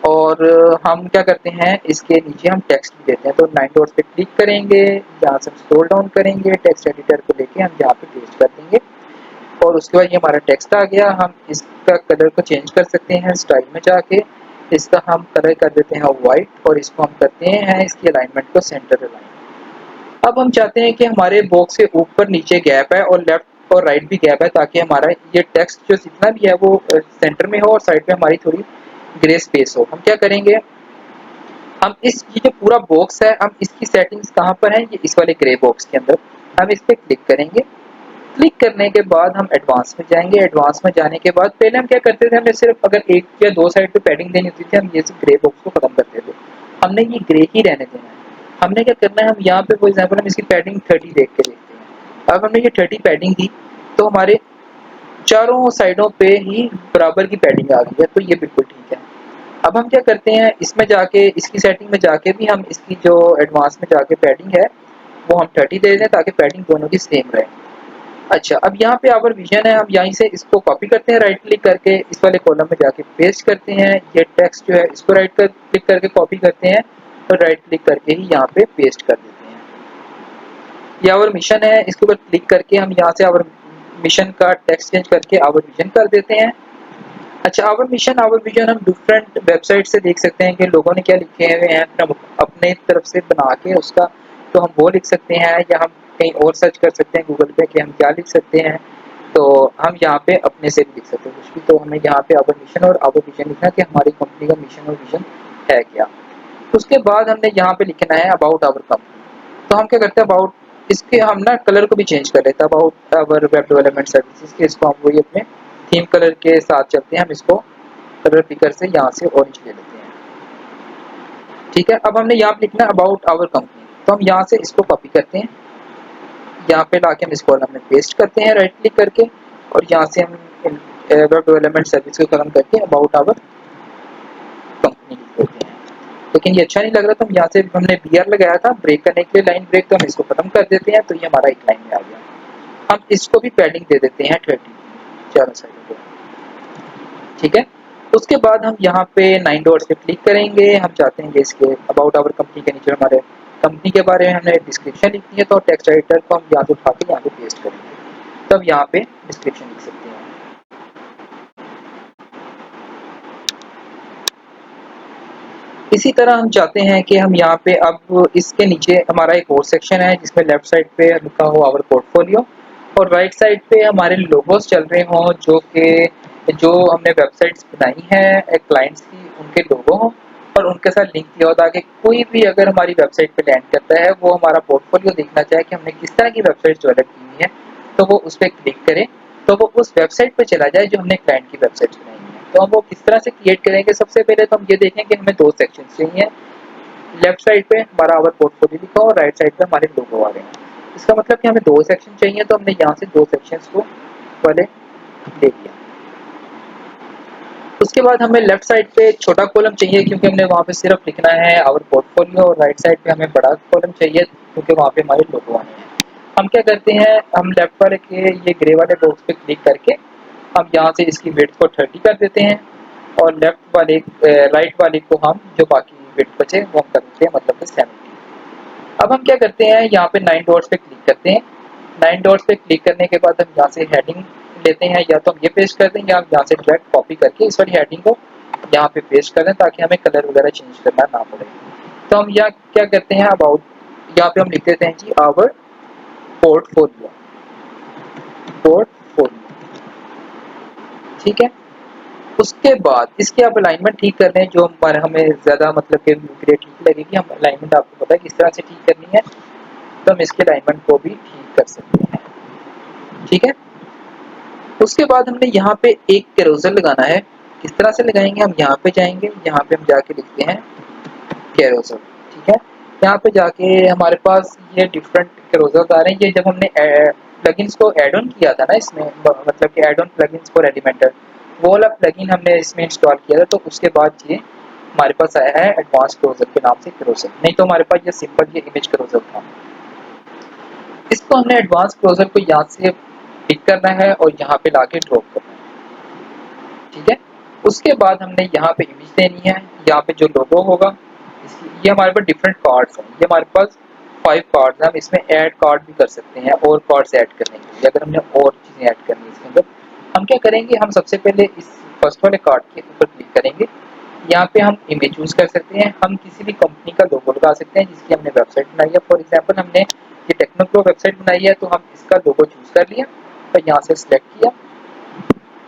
और हम क्या करते हैं, इसके नीचे हम टेक्स्ट भी देते हैं। तो 9 डॉट्स पे क्लिक करेंगे, यहाँ से स्क्रॉल डाउन करेंगे, टेक्स्ट एडिटर को लेके हम यहाँ पे पेस्ट कर देंगे और उसके बाद ये हमारा टेक्स्ट आ गया। हम इसका कलर को चेंज कर सकते हैं स्टाइल में जाके। इसका हम कलर कर देते हैं वाइट और इसको हम करते हैं इसकी अलाइनमेंट को सेंटर अलाइन। अब हम चाहते हैं कि हमारे बॉक्स के ऊपर नीचे गैप है और लेफ्ट और राइट भी गैप है, ताकि हमारा ये टेक्स्ट जो जितना भी है वो सेंटर में हो और साइड में हमारी थोड़ी ग्रे स्पेस हो। हम क्या करेंगे, हम इस ये जो पूरा बॉक्स है, हम इसकी सेटिंग्स कहाँ पर है, ये इस वाले ग्रे बॉक्स के अंदर हम इस पर क्लिक करेंगे। क्लिक करने के बाद हम एडवांस में जाएंगे। एडवांस में जाने के बाद पहले हम क्या करते थे, हमें सिर्फ अगर एक या दो साइड पे पैडिंग देनी होती थी, हम ये सिर्फ ग्रे बॉक्स को खत्म करते थे। हमने ये ग्रे ही रहने देना है। हमने क्या करना है, हम यहाँ पे फॉर एग्जाम्पल हम इसकी पैडिंग 30 देख के देखते हैं। अब हमने ये 30 पैडिंग दी तो हमारे चारों साइडों पे ही बराबर की पैडिंग आ गई है, तो ये बिल्कुल ठीक है। अब हम क्या करते हैं, इसमें जाके इसकी सेटिंग में जाके भी हम इसकी जो एडवांस में जाके पैडिंग है वो हम 30 दे दें ताकि पैडिंग दोनों की सेम रहे। अच्छा, अब यहाँ पे आवर विजन है, हम यहीं से इसको कॉपी करते हैं, राइट क्लिक करके इस वाले कॉलम में जाके पेस्ट करते हैं। ये टेक्स्ट जो है इसको क्लिक करके कॉपी करते हैं और राइट क्लिक करके ही यहाँ पे पेस्ट कर देते हैं। ये आवर मिशन है, इसके ऊपर क्लिक करके हम यहाँ से आवर मिशन का टेक्स्ट चेंज करके आवर विजन कर देते हैं। अच्छा, आवर विजन हम डिफरेंट वेबसाइट से देख सकते हैं कि लोगों ने क्या लिखे हुए हैं, फिर हम अपने तरफ से बना के उसका तो हम वो लिख सकते हैं, या हम कहीं और सर्च कर सकते हैं गूगल पे कि हम क्या लिख सकते हैं। तो हम यहाँ पे अपने से भी लिख सकते हैं कुछ भी। तो हमें यहाँ पे आवर मिशन और आवर विजन लिखना कि हमारी कंपनी का मिशन और विजन है क्या। उसके बाद हमने यहाँ पे लिखना है अबाउट आवर कंपनी। तो हम क्या करते हैं, अबाउट इसके हम ना कलर को भी चेंज कर लेते हैं, about our web development services के इसको हम वही अपने थीम कलर के साथ चलते हैं। हम इसको कलर पिकर से यहाँ से ऑरेंज ले लेते हैं। ठीक है, अब हमने यहाँ पे लिखना है अबाउट आवर कंपनी, तो हम यहाँ से इसको कॉपी करते हैं, यहाँ पे लाके हम इस कॉलम में पेस्ट करते हैं राइट क्लिक करके और यहाँ से हम वेब डेवलपमेंट सर्विस को खत्म करके अबाउट आवर कंपनी लिख देते हैं। लेकिन ये अच्छा नहीं लग रहा, तो हम यहाँ से हमने BR लगाया था ब्रेक करने के लिए, लाइन ब्रेक, तो हम इसको खत्म कर देते हैं। तो ये हमारा एक लाइन में आ गया। हम इसको भी पैडिंग दे देते हैं 30 चारों साइड को। ठीक है, उसके बाद हम यहाँ पे 9 डॉट्स पे क्लिक करेंगे। हम चाहते हैं कि इसके अबाउट आवर कंपनी के नीचे हमारे कंपनी के बारे में हमने डिस्क्रिप्शन लिखनी है, तो टेक्स्ट एडिटर को हम यहाँ से उठा के यहाँ पे पेस्ट करेंगे, तब यहाँ पे डिस्क्रिप्शन लिख सकते हैं। इसी तरह हम चाहते हैं कि हम यहाँ पे अब इसके नीचे हमारा एक और सेक्शन है जिसमें लेफ्ट साइड पे लिखा हो आवर पोर्टफोलियो और राइट साइड पे हमारे लोगोस चल रहे हों जो कि जो हमने वेबसाइट्स बनाई हैं क्लाइंट्स की, उनके लोगो हों और उनके साथ लिंक दिया हो, ताकि कोई भी अगर हमारी वेबसाइट पे लैंड करता है वो हमारा पोर्टफोलियो देखना चाहे कि हमने किस तरह की वेबसाइट डेवलप की हुई है, तो वो उस पर क्लिक करे तो वो उस वेबसाइट पे चला जाए जो हमने क्लाइंट की वेबसाइट बनाई है। तो हम वो किस तरह से क्रिएट करेंगे, सबसे पहले तो हम ये देखें कि हमें 2 सेक्शन चाहिए। लेफ्ट साइड पे हमारा आवर पोर्टफोलियो लिखा हो और राइट साइड पे हमारे लोगो आ रहे हैं। इसका मतलब कि हमें 2 सेक्शन चाहिए, तो हमने यहाँ से 2 सेक्शंस को पहले ले लिया। उसके बाद हमें लेफ्ट साइड पे छोटा कॉलम चाहिए, क्योंकि हमने वहाँ पे सिर्फ लिखना है आवर पोर्टफोलियो, और राइट साइड पे हमें बड़ा कॉलम चाहिए क्योंकि वहाँ पे हमारे लोगो आने हैं। हम क्या करते हैं, हम लेफ्ट वाले के ये ग्रे वाले बॉक्स पे क्लिक करके हम यहाँ से इसकी विड्थ को 30 कर देते हैं, और लेफ्ट वाले राइट वाले को हम जो बाकी विड्थ बचे वो हम कर देते हैं, मतलब कि 70। अब हम क्या करते हैं, यहाँ पे 9 डॉट्स पे क्लिक करते हैं। 9 डॉट्स पे क्लिक करने के बाद हम यहाँ से हेडिंग लेते हैं, या तो हम ये पेस्ट कर दें या हम यहाँ से डायरेक्ट कॉपी करके इस वाली हेडिंग को यहाँ पे पेस्ट कर दें, ताकि हमें कलर वगैरह चेंज करना ना पड़े। तो हम यहाँ क्या करते हैं, अबाउट यहाँ पे हम लिख देते हैं जी आवर पोर्टफोलियो, पोर्टफोलियो, ठीक है। उसके बाद इसके आप अलाइनमेंट ठीक कर दें, जो हमें ज़्यादा मतलब कि ठीक लगेगी। हम अलाइनमेंट आपको पता है किस तरह से ठीक करनी है, तो हम इसके अलाइनमेंट को भी ठीक कर सकते हैं, ठीक है। उसके बाद हमने यहाँ पे एक कैरोसेल लगाना है। किस तरह से लगाएंगे, हम यहाँ पे जाएंगे, यहाँ पे हम जाके लिखते हैं कैरोसेल, ठीक है। यहाँ पे जाके हमारे पास ये डिफरेंट कैरोसेल आ रहे हैं। ये जब हमने प्लगइन्स को ऐड ऑन किया था ना इसमें, मतलब कि add on plugins for Elementor, वो वाला प्लगइन हमने इसमें इंस्टॉल किया था, तो उसके बाद ये हमारे पास आया है एडवांस कैरोसेल के नाम से कैरोसेल। नहीं तो हमारे पास ये सिंपल ये इमेज कैरोसेल था। इसको हमने एडवांस कैरोसेल को यहाँ से पिक करना है और यहाँ पे लाके ड्रॉप करना है, ठीक है। उसके बाद हमने यहाँ पे इमेज देनी है, यहाँ पे जो लोगो होगा ये हमारे पास डिफरेंट कार्ड्स हैं। ये हमारे पास 5 कार्ड्स हैं। हम इसमें ऐड कार्ड भी कर सकते हैं और कार्ड्स ऐड करने के लिए, अगर हमने और चीज़ें ऐड करनी है इसके अंदर। हम क्या करेंगे, हम सबसे पहले इस फर्स्ट वाले कार्ड के ऊपर क्लिक करेंगे। यहाँ पे हम इमेज चूज कर सकते हैं, हम किसी भी कंपनी का लोगो लगा सकते हैं जिसकी हमने वेबसाइट बनाई है। फॉर एग्जांपल हमने ये टेक्नोप्रो वेबसाइट बनाई है, तो हम इसका लोगो चूज कर लिया और यहाँ से सिलेक्ट किया,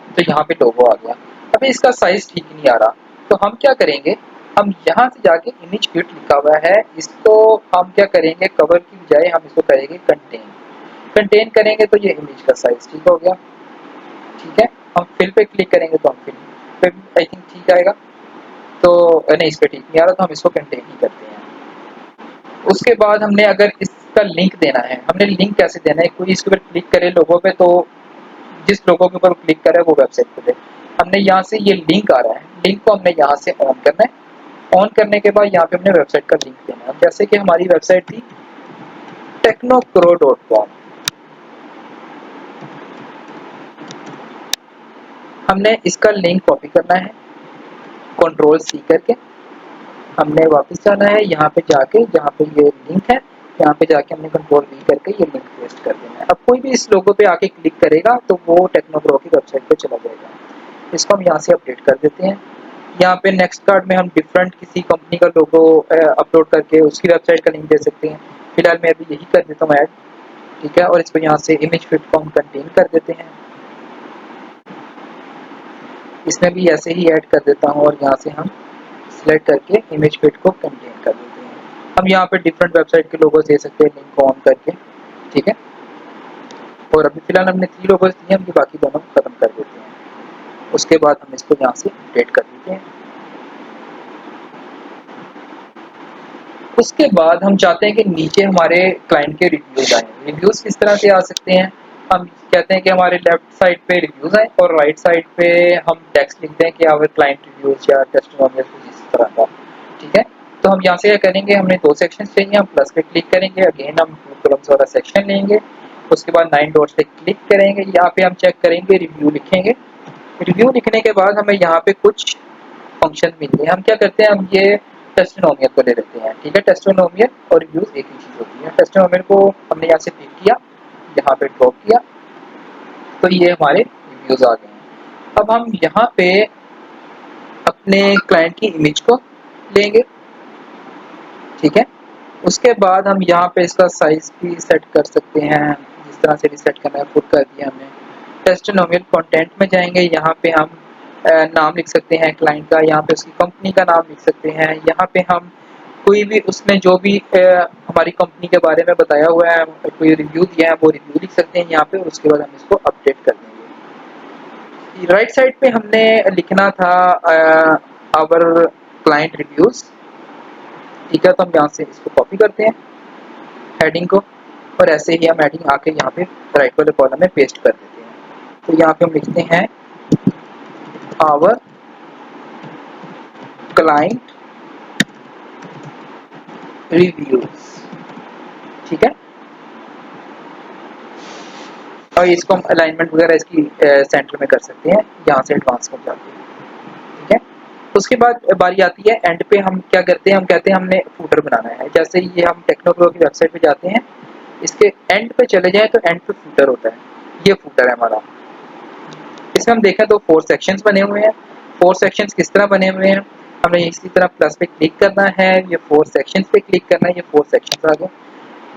तो यहाँ पे लोगो आ गया। अभी इसका साइज ठीक नहीं आ रहा, तो हम क्या करेंगे, हम यहाँ से जाके इमेज फिट लिखा हुआ है, इसको हम क्या करेंगे, कवर की बजाय हम इसको करेंगे कंटेन। कंटेन करेंगे तो ये इमेज का साइज ठीक हो गया, ठीक है। हम फिल पे क्लिक करेंगे तो हम फिल पे आई थिंक ठीक आएगा। तो नहीं, इस पे ठीक नहीं आ रहा, तो हम इसको कंटेन ही करते हैं। उसके बाद हमने अगर इसका लिंक देना है, हमने लिंक कैसे देना है, कोई इसके ऊपर क्लिक करे लोगों पे, तो जिस लोगों के ऊपर क्लिक करे वो वेबसाइट पे दे। हमने यहाँ से ये लिंक आ रहा है, लिंक को हमने यहाँ से ऑन करना है। ऑन करने के बाद यहाँ पे हमने वेबसाइट का लिंक देना है। जैसे कि हमारी वेबसाइट थी technocro.com, हमने इसका लिंक कॉपी करना है, कंट्रोल सी करके हमने वापस जाना है, यहाँ पे जाके जहाँ पे ये लिंक है, यहाँ पे जाके हमने कंट्रोल वी करके ये लिंक पेस्ट कर देना है। अब कोई भी इस लोगो पे आके क्लिक करेगा तो वो टेक्नोप्रो की वेबसाइट पे चला जाएगा। इसको हम यहाँ से अपडेट कर देते हैं। यहाँ पे नेक्स्ट कार्ड में हम डिफरेंट किसी कंपनी का लोगो अपलोड करके उसकी वेबसाइट का लिंक दे सकते हैं। फिलहाल मैं अभी यही कर देता हूँ ऐड, ठीक है। और इसको यहाँ से इमेज फिट को हम कंटेन कर देते हैं, इसमें भी ऐसे ही ऐड कर देता हूँ, और यहाँ से हम सिलेक्ट करके इमेज फिट को कंटेन कर देते हैं। हम यहाँ पे डिफरेंट वेबसाइट के लोगोस दे सकते हैं लिंक को ऑन करके, ठीक है। और अभी फिलहाल हमने 3 लोगोस दिए, हम ये बाकी दोनों खत्म कर देते हैं। उसके बाद हम इसको यहाँ से अपडेट कर देते हैं। उसके बाद हम चाहते हैं कि नीचे हमारे क्लाइंट के रिव्यूज आए। रिव्यूज किस तरह से आ सकते हैं, हम कहते हैं कि हमारे लेफ्ट साइड पे रिव्यूज आए और राइट साइड पे हम टेक्स्ट लिखते हैं कि आवर क्लाइंट रिव्यूज या टेस्टिमोनियल कुछ इस तरह का, ठीक है। तो हम यहाँ से क्या करेंगे, हमने 2 सेक्शन चाहिए, हम प्लस पे क्लिक करेंगे, अगेन हम 2 कॉलम्स वाला सेक्शन लेंगे। उसके बाद 9 डॉट्स पे क्लिक करेंगे, यहाँ पे हम चेक करेंगे, रिव्यू लिखेंगे। रिव्यू लिखने के बाद हमें यहाँ पे कुछ फंक्शन मिलते हैं। हम क्या करते हैं, हम ये टेस्टिमोनियल को ले लेते हैं, ठीक है। टेस्टिमोनियल और रिव्यूज एक ही चीज होती है। टेस्टिमोनियल को हमने यहाँ से पिक किया, यहाँ पे ड्रॉप किया, तो ये हमारे रिव्यूज आ गए हैं। अब हम यहाँ पे अपने क्लाइंट की इमेज को लेंगे, ठीक है। उसके बाद हम यहाँ पे इसका साइज भी सेट कर सकते हैं, जिस तरह से भी सेट करना है खुद कर दिया हमने। टेस्टिमोनियल कंटेंट में जाएंगे, यहाँ पे हम नाम लिख सकते हैं क्लाइंट का, यहाँ पे उसकी कंपनी का नाम लिख सकते हैं, यहाँ पे हम कोई भी उसने जो भी हमारी कंपनी के बारे में बताया हुआ है, कोई रिव्यू दिया है वो रिव्यू लिख सकते हैं यहाँ पे, और उसके बाद हम इसको अपडेट कर देंगे। राइट साइड पे हमने लिखना था आवर क्लाइंट रिव्यूज, ठीक है। तो हम यहाँ से इसको कॉपी करते हैं हेडिंग को, और ऐसे ही हम हेडिंग आके यहाँ पे राइट वाले कॉलम में पेस्ट कर देते हैं। तो यहाँ पे हम लिखते हैं आवर क्लाइंट रिव्यूज, ठीक है। और इसको हम अलाइनमेंट वगैरह इसकी सेंटर में कर सकते हैं, यहाँ से एडवांस में जाते हैं, ठीक है। उसके बाद बारी आती है एंड पे, हम क्या करते हैं, हम कहते हैं हमने फूटर बनाना है। जैसे ये हम टेक्नोप्रो की वेबसाइट पे जाते हैं, इसके एंड पे चले जाएं तो एंड पे फूटर होता है, ये फूटर है हमारा। इसमें हम देखें तो 4 सेक्शंस बने हुए हैं। 4 सेक्शंस किस तरह बने हुए हैं, हमने इसी तरह प्लस पे क्लिक करना है, ये 4 सेक्शंस पे क्लिक करना है, ये 4 सेक्शंस आ गए।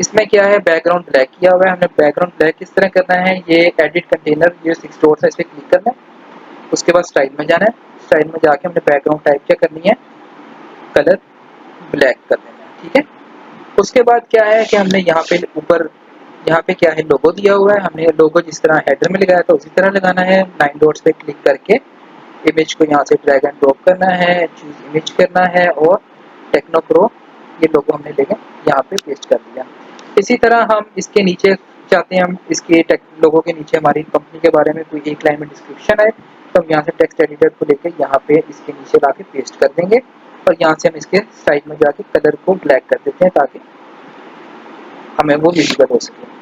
इसमें क्या है, बैकग्राउंड ब्लैक किया हुआ है, हमने बैकग्राउंड ब्लैक किस तरह करना है, ये एडिट कंटेनर, ये 6 डॉट्स है, इस पे क्लिक करना है। उसके बाद स्टाइल में जाना है, स्टाइल में जाके हमने बैकग्राउंड टाइप क्या करनी है, कलर ब्लैक कर देना है, ठीक है। उसके बाद क्या है कि हमने यहाँ पे ऊपर, यहाँ पे क्या है, लोगो दिया हुआ है, हमने लोगो जिस तरह हेडर में लगाया था उसी तरह लगाना है। 9 डॉट्स पे क्लिक करके इमेज को यहाँ से ड्रैग एंड ड्रॉप करना है, चूज इमेज करना है, और टेक्नोप्रो ये लोगो हमने लेके यहाँ पे पेस्ट कर दिया। इसी तरह हम इसके नीचे चाहते हैं, हम इसके लोगों के नीचे हमारी कंपनी के बारे में कोई एक लाइन में डिस्क्रिप्शन है, तो हम यहाँ से टेक्स्ट एडिटर को लेकर यहाँ पे इसके नीचे ला के पेस्ट कर देंगे, और यहाँ से हम इसके साइड में जाके कलर को ब्लैक कर देते हैं ताकि हमें वो विजिबल हो सके।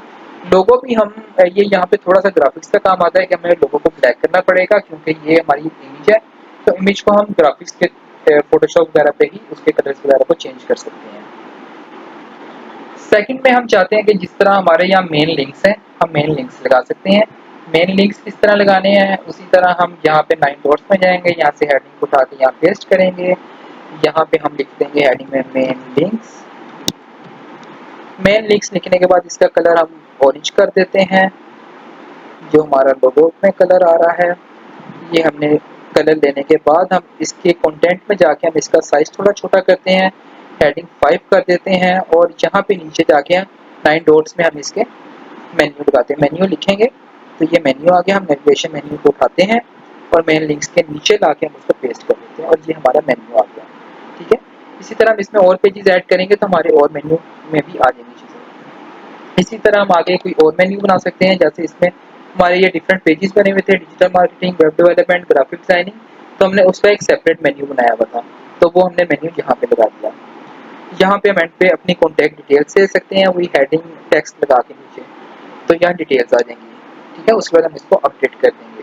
लोगो भी हम ये यहाँ पे थोड़ा सा ग्राफिक्स का काम आता है कि हमें लोगो को ब्लैक करना पड़ेगा, क्योंकि ये हमारी इमेज है, तो इमेज को हम ग्राफिक्स के फोटोशॉप वगैरह पे ही उसके कलर्स वगैरह को चेंज कर सकते हैं। सेकंड में हम चाहते हैं कि जिस तरह हमारे यहाँ मेन लिंक्स हैं, हम मेन लिंक्स लगा सकते हैं। मेन लिंक्स किस तरह लगाने हैं, उसी तरह हम यहाँ पे 9 डॉट्स में जाएंगे, यहाँ से हेडिंग उठा के यहाँ पेस्ट करेंगे, यहाँ पे हम लिख देंगे हेडिंग में मेन लिंक्स। मेन लिंक्स लिखने के बाद इसका कलर हम ऑरेंज कर देते हैं, जो हमारा लोगो में कलर आ रहा है। ये हमने कलर लेने के बाद हम इसके कंटेंट में जाके हम इसका साइज थोड़ा छोटा करते हैं, हेडिंग 5 कर देते हैं, और यहाँ पे नीचे जाके 9 डॉट्स में हम इसके मेन्यू लगाते हैं। मेन्यू लिखेंगे तो ये मेन्यू आ गया, हम नेविगेशन मेन्यू को उठाते हैं और मेन लिंक्स के नीचे लाके हम उसको पेस्ट कर देते हैं, और ये हमारा मेन्यू आ गया, ठीक है। इसी तरह हम इसमें और पेजेस ऐड करेंगे तो हमारे और मेन्यू में भी आ जाएंगी चीज़ें। इसी तरह हम आगे कोई और मेन्यू बना सकते हैं, जैसे इसमें हमारे ये डिफरेंट पेजेस बने हुए थे, digital marketing, web development, graphic designing, तो हमने उसका एक सेपरेट मेन्यू बनाया हुआ था, तो वो हमने मेन्यू यहाँ पे लगा दिया। यहाँ पे हम एंड पे अपनी कॉन्टैक्ट डिटेल्स दे सकते हैं, वही हेडिंग टेक्स्ट लगा के नीचे, तो यहाँ डिटेल्स आ जाएंगी, ठीक है। उसके बाद हम इसको अपडेट कर देंगे।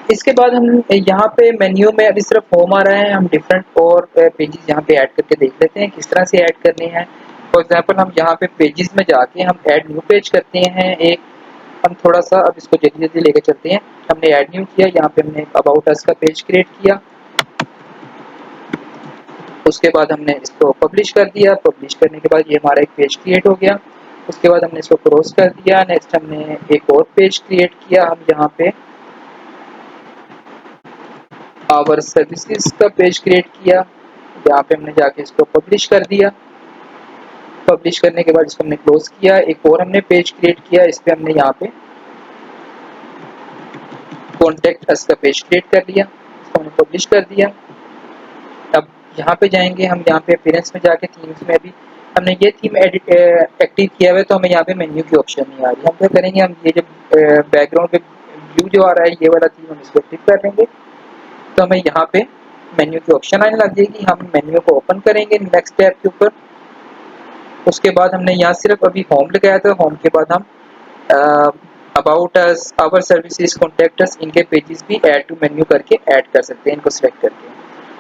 इसके बाद हम यहाँ पे मेन्यू में अभी सिर्फ होम आ रहा है, हम डिफरेंट और पेजेस यहाँ पे ऐड करके देख लेते हैं किस तरह से ऐड करने हैं। फॉर एग्जांपल हम यहाँ पे पेजेस में जाके हम ऐड न्यू पेज करते हैं एक, हम थोड़ा सा अब इसको जल्दी जल्दी लेकर चलते हैं। हमने ऐड न्यू किया, यहाँ पे हमने अबाउट अस का पेज क्रिएट किया, उसके बाद हमने इसको पब्लिश कर दिया। पब्लिश करने के बाद ये हमारा एक पेज क्रिएट हो गया। उसके बाद हमने इसको क्रॉस कर दिया, नेक्स्ट हमने एक और पेज क्रिएट किया, हम यहाँ पे आवर सर्विसेज का पेज क्रिएट किया, यहाँ पे हमने जाके इसको पब्लिश कर दिया। पब्लिश करने के बाद इसको हमने क्लोज किया, एक और हमने पेज क्रिएट किया, इस पे हमने यहाँ पे कॉन्टेक्ट अस का पेज क्रिएट कर दिया, इसको हमने पब्लिश कर दिया। अब यहाँ पे जाएंगे, हम यहाँ पे अपीयरेंस में जाके थीम्स में भी हमने ये थीम एडिट एक्टिव किया हुआ है, तो हमें यहाँ पे मेन्यू की ऑप्शन नहीं आ रही। हम क्या करेंगे, हम ये जो बैकग्राउंड पे व्यू जो आ रहा है ये वाला थीम हम इसको क्लिक कर देंगे, तो हमें यहाँ पे मेन्यू की ऑप्शन आने लग जाएगी। हम मेन्यू को ओपन करेंगे नेक्स्ट टैब के ऊपर। उसके बाद हमने यहाँ सिर्फ अभी होम लगाया था, होम के बाद हम about us, our services, contact us, इनके पेजेस भी ऐड टू मेन्यू करके ऐड कर सकते हैं, इनको सिलेक्ट करके।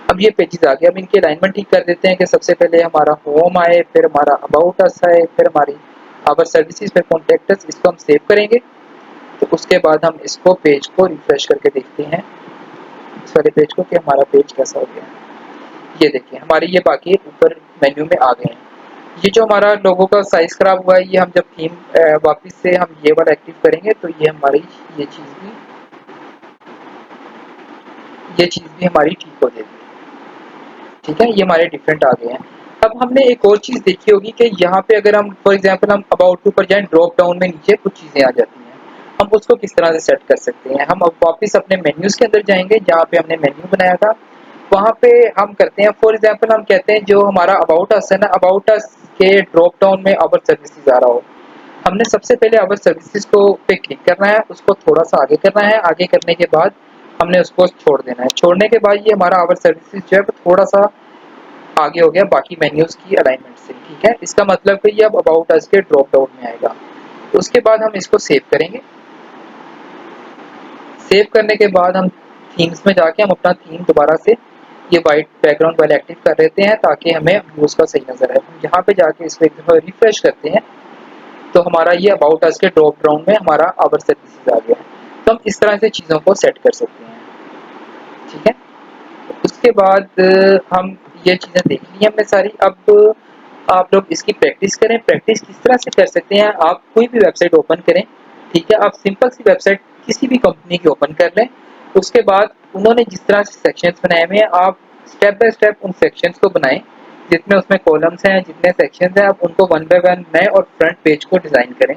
अब ये पेजेस आ गए, अब इनके अलाइनमेंट ठीक कर देते हैं कि सबसे पहले हमारा होम आए, फिर हमारा अबाउट अस आए, फिर हमारी आवर सर्विसेज, फिर कॉन्टैक्ट अस। इसको हम सेव करेंगे, तो उसके बाद हम इसको पेज को रिफ्रेश करके देखते हैं, इस वाले पेज को, कि हमारा पेज कैसा हो गया। ये देखिए हमारी ये बाकी ऊपर मेन्यू में आ गए हैं। ये जो हमारा लोगो का साइज खराब हुआ है, ये हम जब थीम वापस से हम ये वाला एक्टिव करेंगे तो ये चीज़ भी हमारी ठीक हो जाएगी। ठीक है, ये हमारे डिफरेंट आ गए हैं। अब हमने एक और चीज़ देखी होगी कि यहाँ पे अगर हम फॉर एग्जांपल हम अबाउट के ऊपर जाएँ, ड्रॉप डाउन में नीचे कुछ चीज़ें आ जाती हैं। हम उसको किस तरह से सेट कर सकते हैं? हम अब वापस अपने मेन्यूज़ के अंदर जाएँगे, जहाँ पे हमने मेन्यू बनाया था। वहाँ पे हम करते हैं फॉर एग्जांपल हम कहते हैं जो हमारा अबाउट अस है ना, अबाउट अस के ड्रॉप डाउन में अवर सर्विसेज़ आ रहा हो। हमने सबसे पहले अवर सर्विसेज को पे क्लिक करना है, उसको थोड़ा-सा आगे करना है, आगे करने के बाद हमने उसको छोड़ देना है। छोड़ने के बाद ये हमारा अवर सर्विसेज जो है वो थोड़ा-सा आगे हो गया बाकी मेन्यूज़ की अलाइनमेंट से, ठीक है? इसका मतलब कि ये अब अबाउट अस के ड्रॉप डाउन में आएगा। उसके बाद हम इसको सेव करेंगे। सेव करने के बाद हम थीम्स में जाके हम अपना थीम दोबारा से ये व्हाइट बैकग्राउंड वाला एक्टिव कर लेते हैं ताकि हमें व्यू उसका सही नज़र आए। हम यहाँ पे जाके इसको एक दफ़ा रिफ्रेश करते हैं तो हमारा ये अबाउट अस के ड्रॉप डाउन में हमारा आवर सर्विसेज आ गया है। तो हम इस तरह से चीज़ों को सेट कर सकते हैं, ठीक है? उसके बाद हम ये चीज़ें देख ली हमने सारी। अब आप लोग इसकी प्रैक्टिस करें। प्रैक्टिस किस तरह से कर सकते हैं? आप कोई भी वेबसाइट ओपन करें, ठीक है? आप सिंपल सी वेबसाइट किसी भी कंपनी की ओपन कर लें। उसके बाद उन्होंने जिस तरह से सेक्शंस बनाए हुए हैं, आप स्टेप बाय स्टेप उन सेक्शंस को बनाएँ। जितने उसमें कॉलम्स हैं, जितने सेक्शंस हैं, आप उनको वन बाय वन बनाएँ और फ्रंट पेज को डिज़ाइन करें।